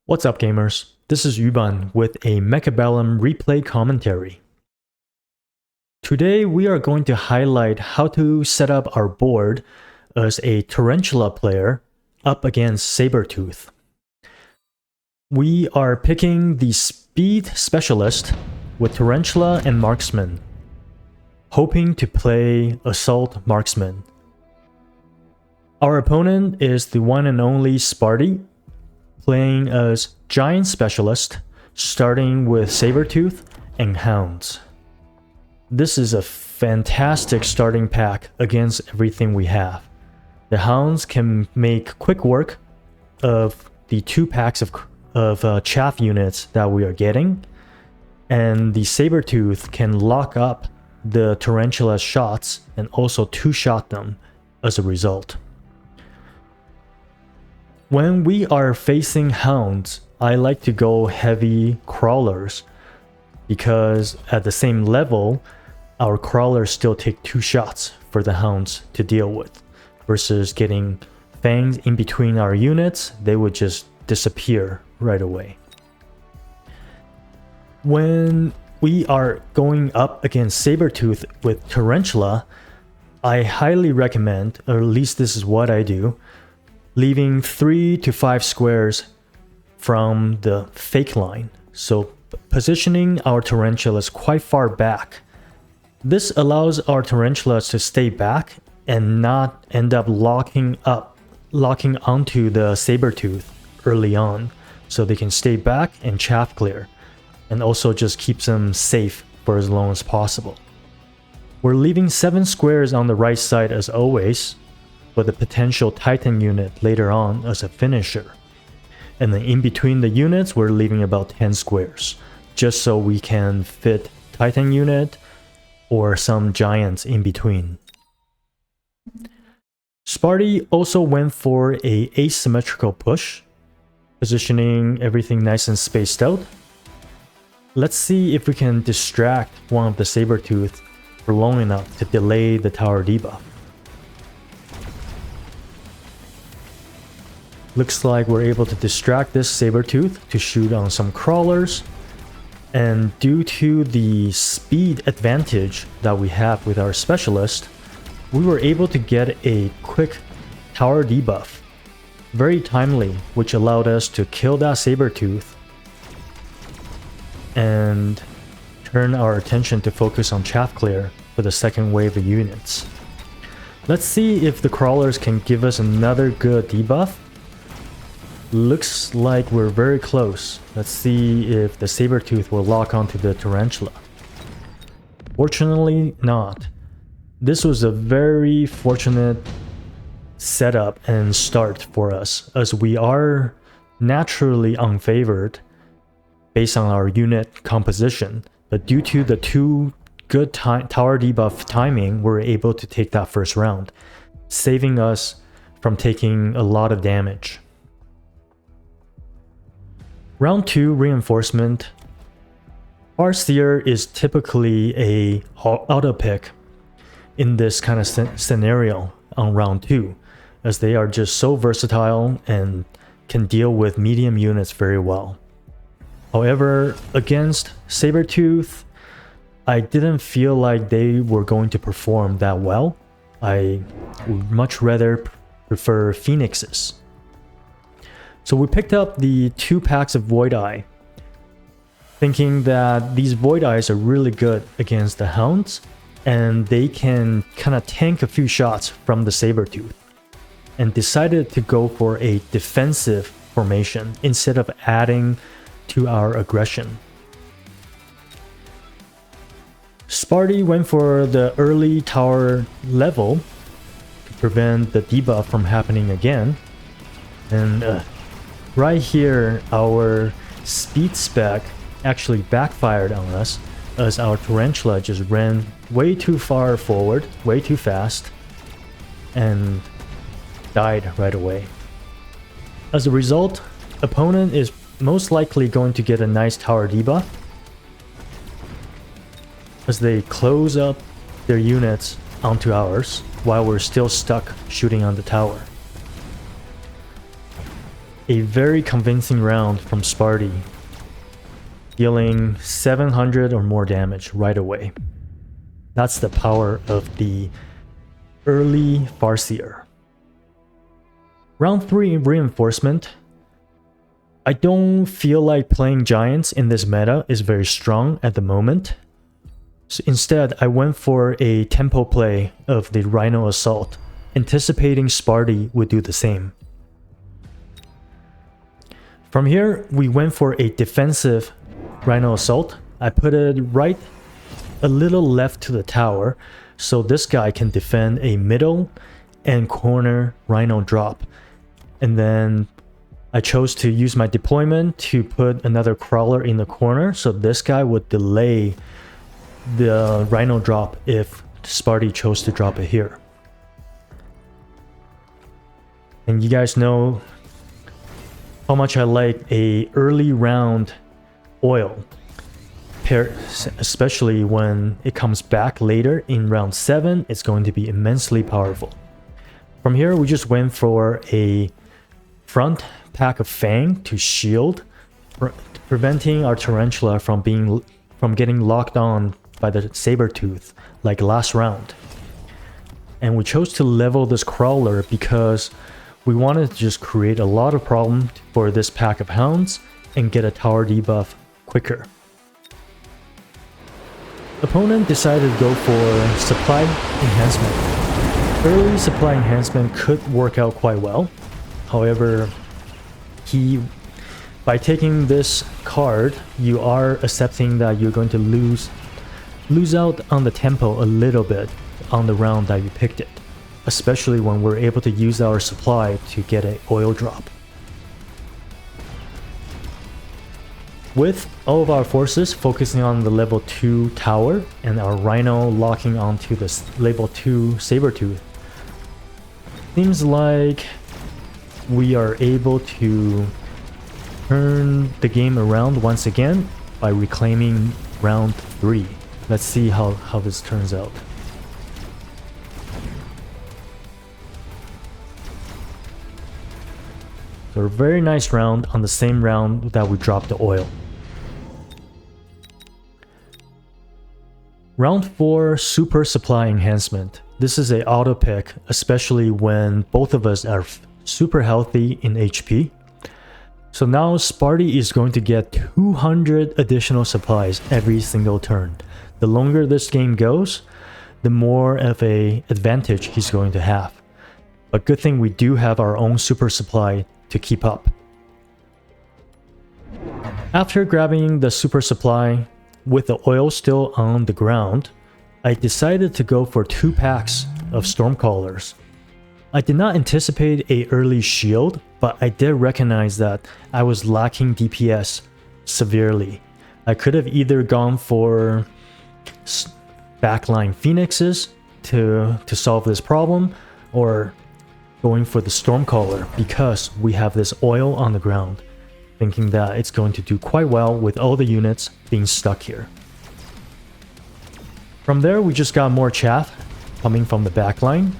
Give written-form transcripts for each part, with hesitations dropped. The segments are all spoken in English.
What's up, gamers? This is YuBan with a Mechabellum Replay Commentary. Today we are going to highlight how to set up our board as a Tarantula player up against Sabertooth. We are picking the Speed Specialist with Tarantula and Marksman, hoping to play Assault Marksman. Our opponent is the one and only Sparty, playing as Giant Specialist, starting with Sabertooth and Hounds. This is a fantastic starting pack against everything we have. The Hounds can make quick work of the two packs of chaff units that we are getting, and the Sabertooth can lock up the Tarantula's shots and also two-shot them as a result. When we are facing Hounds, I like to go heavy Crawlers because at the same level, our Crawlers still take two shots for the Hounds to deal with, versus getting Fangs in between our units. They would just disappear right away. When we are going up against Sabertooth with Tarantula, I highly recommend, or at least this is what I do, leaving 3 to 5 squares from the fake line, so positioning our tarantulas quite far back. This allows our tarantulas to stay back and not end up locking onto the Sabertooth early on, so they can stay back and chaff clear, and also just keeps them safe for as long as possible. We're leaving 7 squares on the right side as always, with a potential Titan unit later on as a finisher. And then in between the units, we're leaving about 10 squares, just so we can fit Titan unit or some giants in between. Sparty also went for a asymmetrical push, positioning everything nice and spaced out. Let's see if we can distract one of the Sabertooth for long enough to delay the tower debuff. Looks like we're able to distract this Sabertooth to shoot on some Crawlers, and due to the speed advantage that we have with our Specialist, we were able to get a quick tower debuff, very timely, which allowed us to kill that Sabertooth and turn our attention to focus on chaff clear for the second wave of units. Let's see if the Crawlers can give us another good debuff. Looks like we're very close. Let's see if the Sabertooth will lock onto the Tarantula. Fortunately not. This was a very fortunate setup and start for us, as we are naturally unfavored based on our unit composition, but due to the two good tower debuff timing, we're able to take that first round, saving us from taking a lot of damage. Round 2 reinforcement. Farseer is typically a auto pick in this kind of scenario on round 2, as they are just so versatile and can deal with medium units very well. However, against Sabertooth, I didn't feel like they were going to perform that well. I would much rather prefer Phoenixes. So we picked up the 2 packs of Void Eye, thinking that these Void Eyes are really good against the Hounds, and they can kind of tank a few shots from the Sabertooth, and decided to go for a defensive formation instead of adding to our aggression. Sparty went for the early tower level to prevent the debuff from happening again, and right here, our speed spec actually backfired on us, as our Tarantula just ran way too far forward, way too fast, and died right away. As a result, opponent is most likely going to get a nice tower debuff, as they close up their units onto ours while we're still stuck shooting on the tower. a very convincing round from Sparty, dealing 700 or more damage right away. That's the power of the early Farseer. Round 3 Reinforcement. I don't feel like playing Giants in this meta is very strong at the moment. So instead, I went for a tempo play of the Rhino Assault, anticipating Sparty would do the same. From here, we went for a defensive Rhino Assault. I put it right a little left to the tower, so this guy can defend a middle and corner Rhino drop. And then I chose to use my deployment to put another crawler in the corner, so this guy would delay the Rhino drop if Sparty chose to drop it here. And you guys know how much I like a early round oil, especially when it comes back later in round 7, it's going to be immensely powerful. From here, we just went for a front pack of Fang to shield, preventing our Tarantula from getting locked on by the Sabertooth like last round. And we chose to level this crawler because we wanted to just create a lot of problem for this pack of hounds and get a tower debuff quicker. Opponent decided to go for supply enhancement. Early supply enhancement could work out quite well. However, by taking this card, you are accepting that you're going to lose out on the tempo a little bit on the round that you picked it, especially when we're able to use our supply to get an oil drop. With all of our forces focusing on the level 2 tower and our Rhino locking onto this level 2 Sabertooth, seems like we are able to turn the game around once again by reclaiming round 3. Let's see how this turns out. So a very nice round on the same round that we dropped the oil. Round 4 Super Supply Enhancement. This is a auto pick, especially when both of us are super healthy in HP. So now Sparty is going to get 200 additional supplies every single turn. The longer this game goes, the more of an advantage he's going to have. But good thing we do have our own super supply to keep up. After grabbing the super supply with the oil still on the ground, I decided to go for 2 packs of Stormcallers. I did not anticipate an early shield, but I did recognize that I was lacking DPS severely. I could have either gone for backline Phoenixes to solve this problem, or going for the Stormcaller because we have this oil on the ground, thinking that it's going to do quite well with all the units being stuck here. From there, we just got more chaff coming from the backline.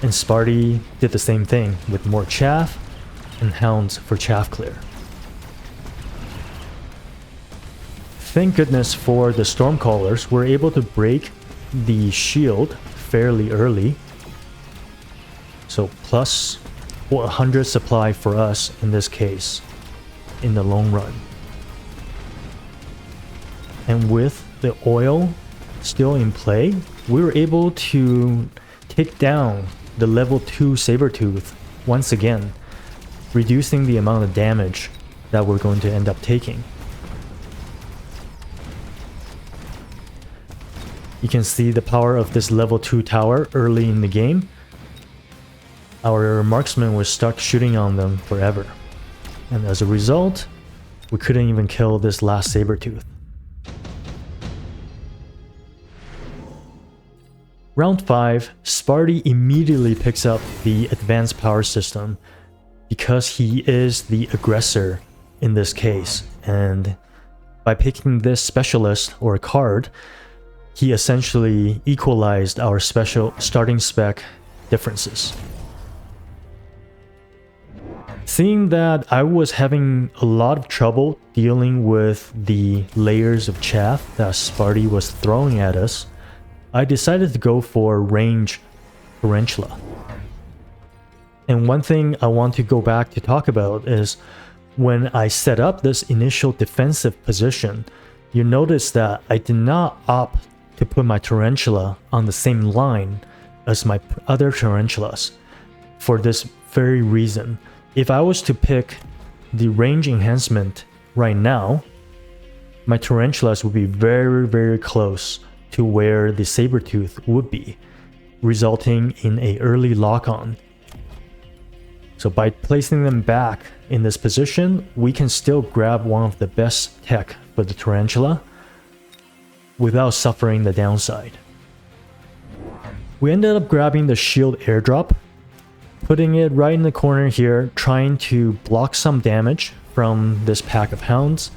And Sparty did the same thing with more chaff and hounds for chaff clear. Thank goodness for the Stormcallers, we're able to break the shield fairly early. So plus 100 supply for us in this case, in the long run. And with the oil still in play, we were able to take down the level 2 Sabertooth once again, reducing the amount of damage that we're going to end up taking. You can see the power of this level 2 tower early in the game. Our marksman was stuck shooting on them forever, and as a result, we couldn't even kill this last Sabertooth. Round 5, Sparty immediately picks up the advanced power system because he is the aggressor in this case, and by picking this specialist or card, he essentially equalized our special starting spec differences. Seeing that I was having a lot of trouble dealing with the layers of chaff that Sparty was throwing at us, I decided to go for range tarantula. And one thing I want to go back to talk about is when I set up this initial defensive position, you notice that I did not opt to put my tarantula on the same line as my other tarantulas for this very reason. If I was to pick the range enhancement right now, my tarantulas would be very, very close to where the saber-tooth would be, resulting in an early lock-on. So by placing them back in this position, we can still grab one of the best tech for the tarantula without suffering the downside. We ended up grabbing the shield airdrop, putting it right in the corner here, trying to block some damage from this pack of hounds.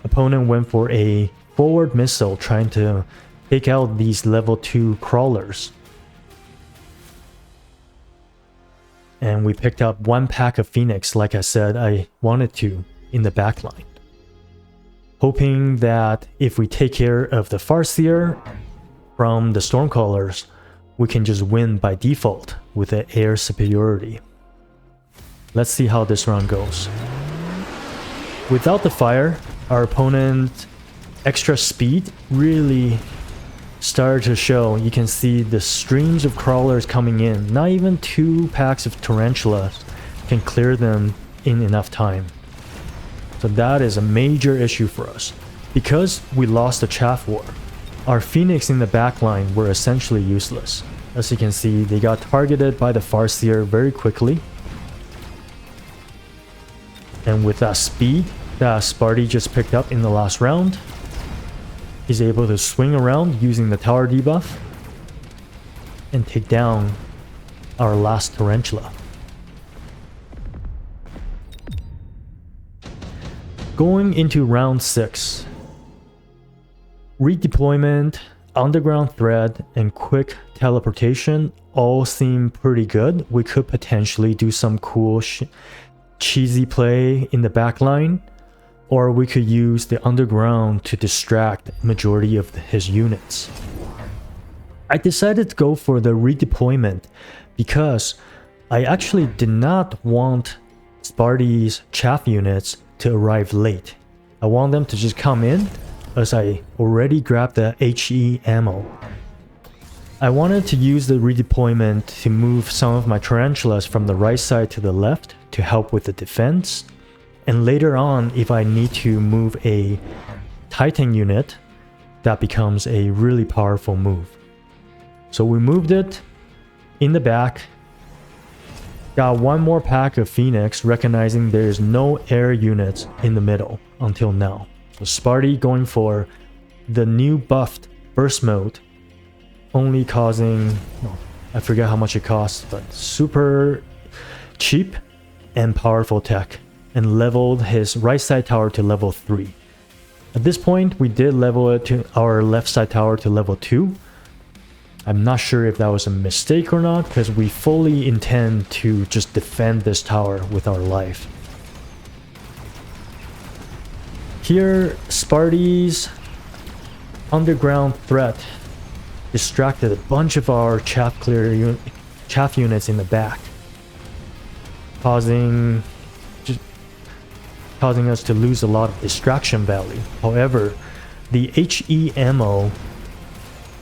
Opponent went for a forward missile, trying to take out these level 2 crawlers. And we picked up one pack of Phoenix, like I said I wanted to, in the backline. Hoping that if we take care of the Farseer from the Stormcallers, we can just win by default with the air superiority. Let's see how this round goes. Without the fire, our opponent's extra speed really started to show. You can see the streams of crawlers coming in. Not even 2 packs of tarantulas can clear them in enough time. So that is a major issue for us. Because we lost the chaff war, our Phoenix in the backline were essentially useless. As you can see, they got targeted by the Farseer very quickly. And with that speed that Sparty just picked up in the last round, he's able to swing around using the tower debuff and take down our last tarantula. Going into round 6. Redeployment, underground thread, and quick teleportation all seem pretty good. We could potentially do some cool cheesy play in the backline, or we could use the underground to distract majority of his units. I decided to go for the redeployment because I actually did not want Sparty's chaff units to arrive late. I want them to just come in as I already grabbed the HE ammo. I wanted to use the redeployment to move some of my tarantulas from the right side to the left to help with the defense. And later on, if I need to move a Titan unit, that becomes a really powerful move. So we moved it in the back. Got one more pack of Phoenix, recognizing there is no air units in the middle until now. So Sparty going for the new buffed burst mode, only causing, I forget how much it costs, but super cheap and powerful tech, and leveled his right side tower to level 3. At this point, we did level it to our left side tower to level 2. I'm not sure if that was a mistake or not, because we fully intend to just defend this tower with our life. Here, Sparty's underground threat distracted a bunch of our chaff units in the back, causing us to lose a lot of distraction value. However, the HE ammo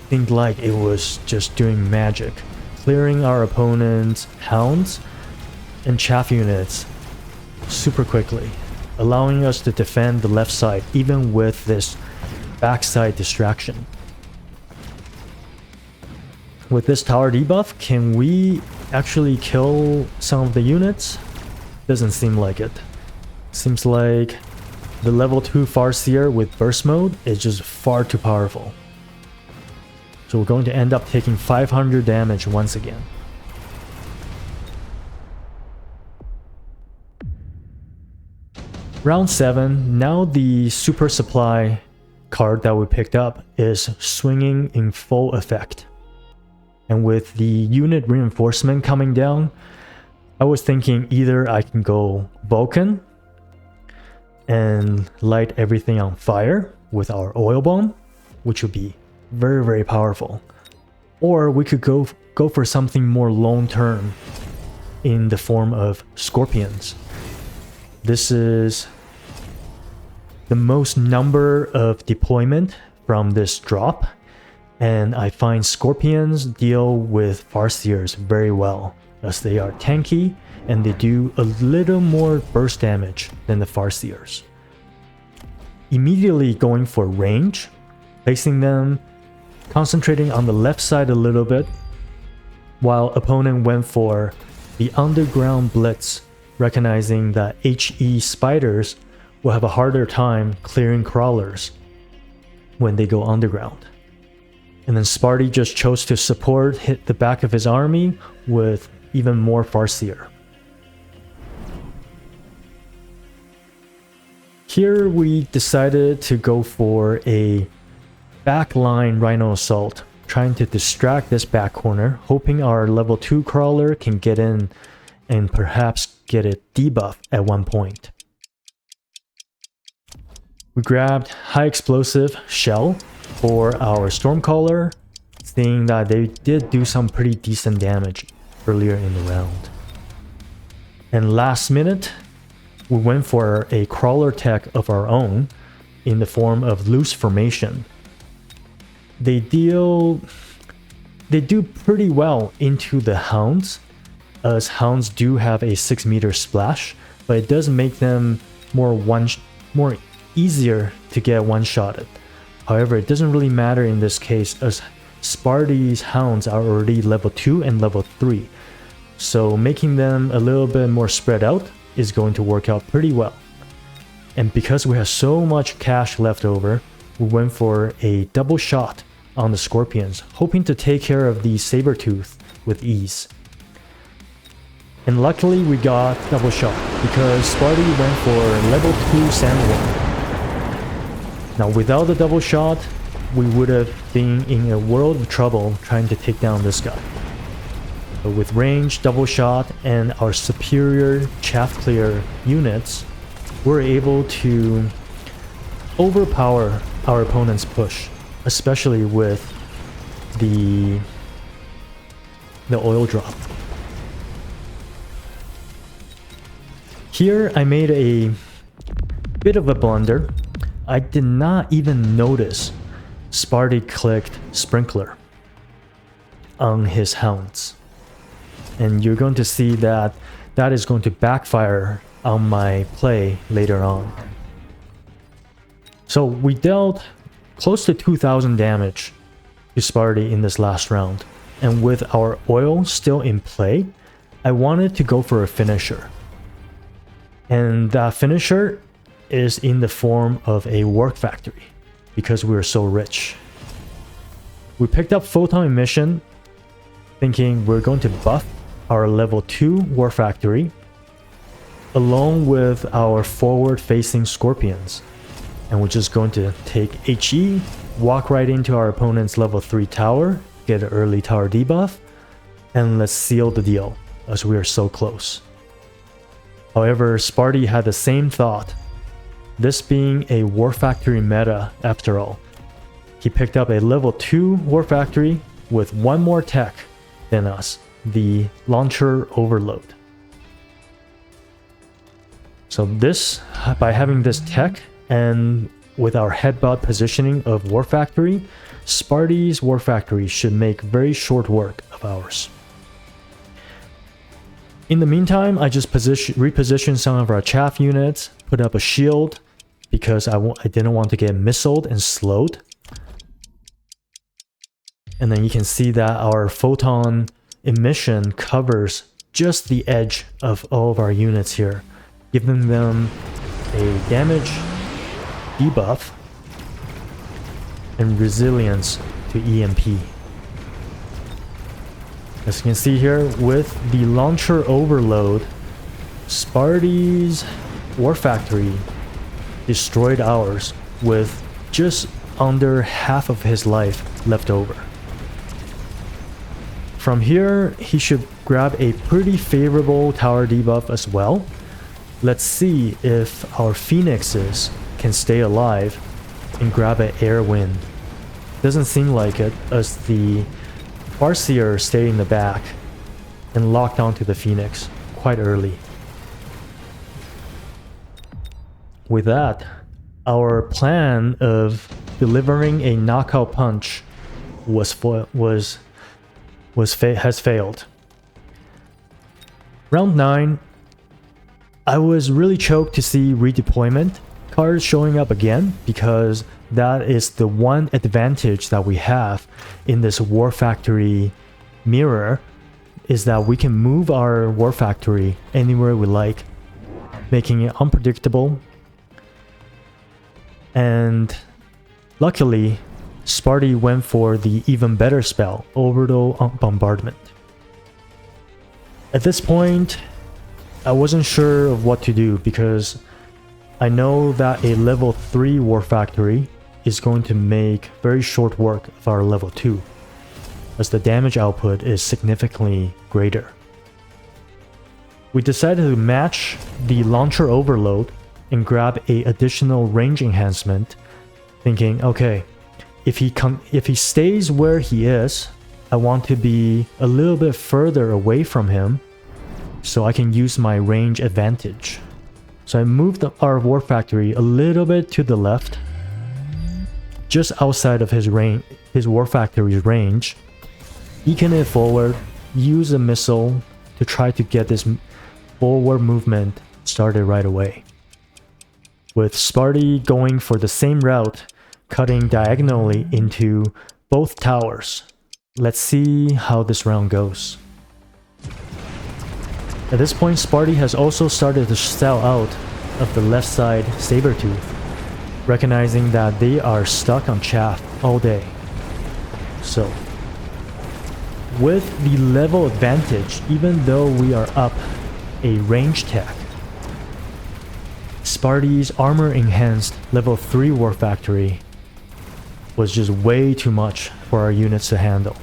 seemed like it was just doing magic, clearing our opponent's hounds and chaff units super quickly, allowing us to defend the left side even with this backside distraction. With this tower debuff, can we actually kill some of the units? Doesn't seem like it. Seems like the level 2 Farseer with burst mode is just far too powerful. So we're going to end up taking 500 damage once again. Round 7, now the super supply card that we picked up is swinging in full effect. And with the unit reinforcement coming down, I was thinking either I can go Vulcan and light everything on fire with our oil bomb, which would be very, very powerful. Or we could go for something more long-term in the form of scorpions. This is the most number of deployment from this drop, and I find scorpions deal with Farseers very well, as they are tanky and they do a little more burst damage than the Farseers. Immediately going for range, placing them, concentrating on the left side a little bit, while opponent went for the underground blitz, recognizing that HE spiders will have a harder time clearing crawlers when they go underground. And then Sparty just chose to support, hit the back of his army with even more Farseer. Here we decided to go for a backline Rhino Assault, trying to distract this back corner, hoping our level 2 crawler can get in and perhaps get a debuff at one point. We grabbed high explosive shell for our Stormcaller, seeing that they did do some pretty decent damage earlier in the round. And last minute, we went for a crawler tech of our own in the form of loose formation. They do pretty well into the hounds, as hounds do have a 6-meter splash, but it does make them more easier to get one-shotted. However, it doesn't really matter in this case, as Sparty's hounds are already level 2 and level 3, so making them a little bit more spread out is going to work out pretty well. And because we have so much cash left over, we went for a double shot on the scorpions, hoping to take care of the Sabertooth with ease. And luckily we got double shot, because Sparty went for level 2 Sandworm. Now without the double shot, we would have been in a world of trouble trying to take down this guy. But with range, double shot, and our superior chaff clear units, we're able to overpower our opponent's push, especially with the oil drop. Here I made a bit of a blunder. I did not even notice Sparty clicked Sprinkler on his hounds. And you're going to see that that is going to backfire on my play later on. So we dealt close to 2,000 damage to Sparty in this last round. And with our oil still in play, I wanted to go for a finisher. And that finisher is in the form of a work factory, because we were so rich. We picked up photon emission, thinking we're going to buff our level 2 war factory along with our forward facing scorpions, and we're just going to take HE, walk right into our opponent's level 3 tower, get an early tower debuff, and let's seal the deal, as we are so close. However, Sparty had the same thought, this being a war factory meta after all. He picked up a level 2 war factory with one more tech than us, the launcher overload. So this, by having this tech and with our headbutt positioning of war factory, Sparty's war factory should make very short work of ours. In the meantime, I just repositioned some of our chaff units, put up a shield because I didn't want to get missiled and slowed. And then you can see that our photon emission covers just the edge of all of our units here, giving them a damage debuff and resilience to EMP. As you can see here, with the launcher overload, Sparty's war factory destroyed ours with just under half of his life left over. From here, he should grab a pretty favorable tower debuff as well. Let's see if our phoenixes can stay alive and grab an air wind. Doesn't seem like it, as the Farseer stayed in the back and locked onto the phoenix quite early. With that, our plan of delivering a knockout punch has failed. Round 9, I was really choked to see redeployment cards showing up again, because that is the one advantage that we have in this War Factory mirror, is that we can move our War Factory anywhere we like, making it unpredictable. And luckily, Sparty went for the even better spell, Orbital Bombardment. At this point, I wasn't sure of what to do, because I know that a level 3 War Factory is going to make very short work of our level 2, as the damage output is significantly greater. We decided to match the launcher overload and grab a additional range enhancement, thinking, okay, if he stays where he is, I want to be a little bit further away from him so I can use my range advantage. So I moved our War Factory a little bit to the left, just outside of his War Factory's range, beacon it forward, use a missile to try to get this forward movement started right away. With Sparty going for the same route, cutting diagonally into both towers. Let's see how this round goes. At this point, Sparty has also started to sell out of the left side Sabertooth, recognizing that they are stuck on chaff all day. So, with the level advantage, even though we are up a range tech, Sparty's armor enhanced level 3 War Factory was just way too much for our units to handle.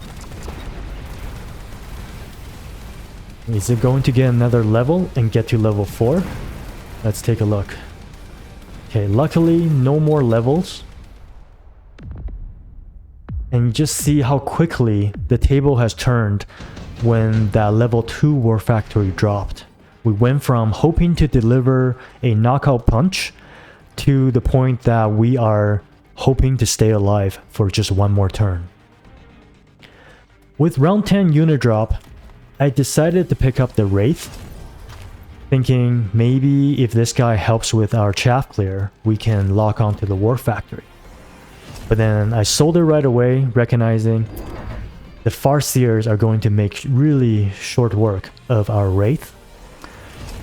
Is it going to get another level and get to level 4? Let's take a look. Okay, luckily no more levels. And just see how quickly the table has turned when that level 2 War Factory dropped. We went from hoping to deliver a knockout punch to the point that we are hoping to stay alive for just one more turn. With round 10 unit drop, I decided to pick up the Wraith, thinking maybe if this guy helps with our chaff clear, we can lock onto the War Factory. But then I sold it right away, recognizing the Farseers are going to make really short work of our Wraith.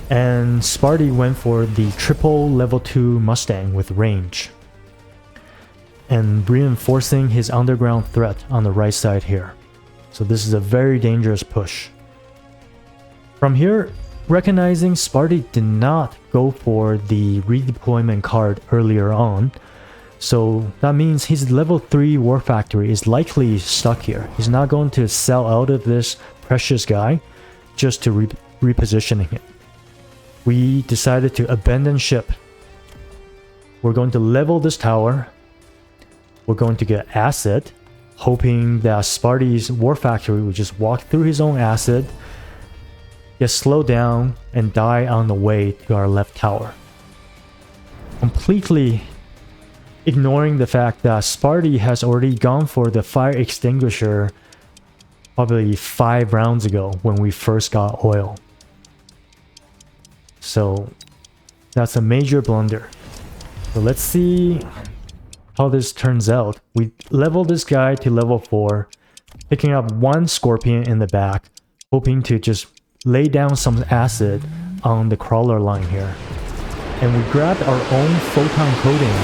And Sparty went for the triple level 2 Mustang with range, and reinforcing his underground threat on the right side here. So this is a very dangerous push. From here, recognizing Sparty did not go for the redeployment card earlier on, so that means his level 3 War Factory is likely stuck here. He's not going to sell out of this precious guy just to repositioning it. We decided to abandon ship. We're going to level this tower. We're going to get acid, hoping that Sparty's War Factory will just walk through his own acid, get slowed down, and die on the way to our left tower. Completely ignoring the fact that Sparty has already gone for the fire extinguisher probably 5 rounds ago when we first got oil. So that's a major blunder. So let's see how this turns out. We leveled this guy to level 4, picking up 1 Scorpion in the back, hoping to just lay down some acid on the crawler line here. And we grabbed our own photon coating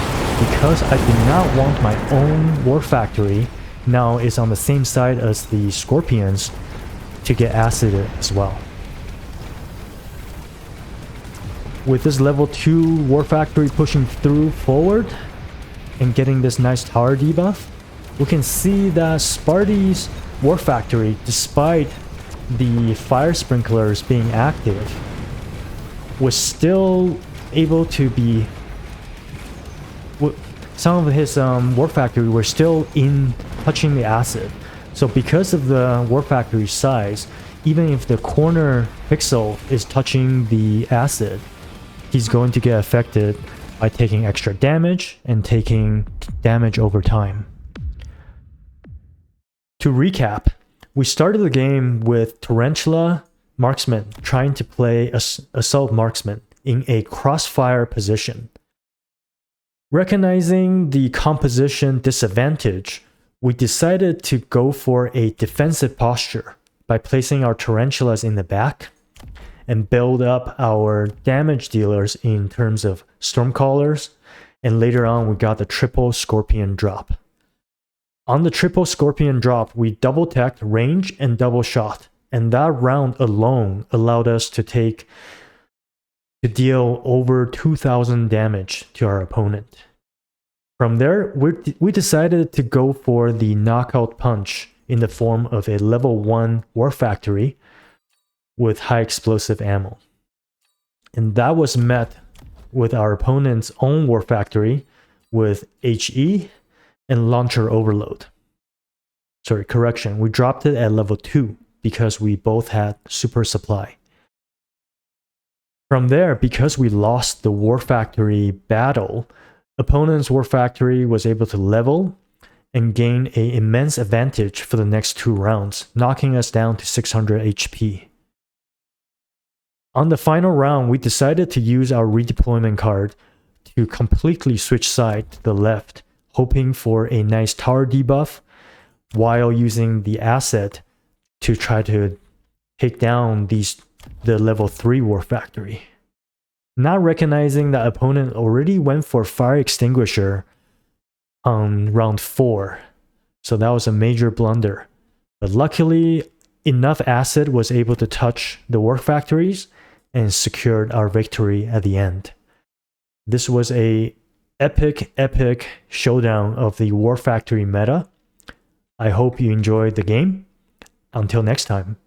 because I did not want my own War Factory, now is on the same side as the Scorpions, to get acided as well. With this level 2 War Factory pushing through forward and getting this nice tower debuff, we can see that Sparty's war factory, despite the fire sprinklers being active, was still able to be... Some of his war factory were still in touching the acid. So because of the war factory size, even if the corner pixel is touching the acid, he's going to get affected by taking extra damage and taking damage over time. To recap, we started the game with Tarantula Marksman trying to play Assault Marksman in a crossfire position. Recognizing the composition disadvantage, we decided to go for a defensive posture by placing our Tarantulas in the back and build up our damage dealers in terms of Stormcallers, and later on we got the triple Scorpion drop. On the triple Scorpion drop, we double-tacked range and double shot, and that round alone allowed us to deal over 2,000 damage to our opponent. From there, we decided to go for the knockout punch in the form of a level 1 war factory with high explosive ammo. And that was met with our opponent's own war factory with HE and launcher overload. Sorry, correction, we dropped it at level 2 because we both had super supply. From there, because we lost the war factory battle, opponent's war factory was able to level and gain an immense advantage for the next 2 rounds, knocking us down to 600 HP. On the final round, we decided to use our redeployment card to completely switch side to the left, hoping for a nice tower debuff while using the asset to try to take down the level 3 war factory. Not recognizing that opponent already went for fire extinguisher on round 4, so that was a major blunder. But luckily, enough acid was able to touch the war factories and secured our victory at the end. This was a epic showdown of the war factory meta. I hope you enjoyed the game. Until next time.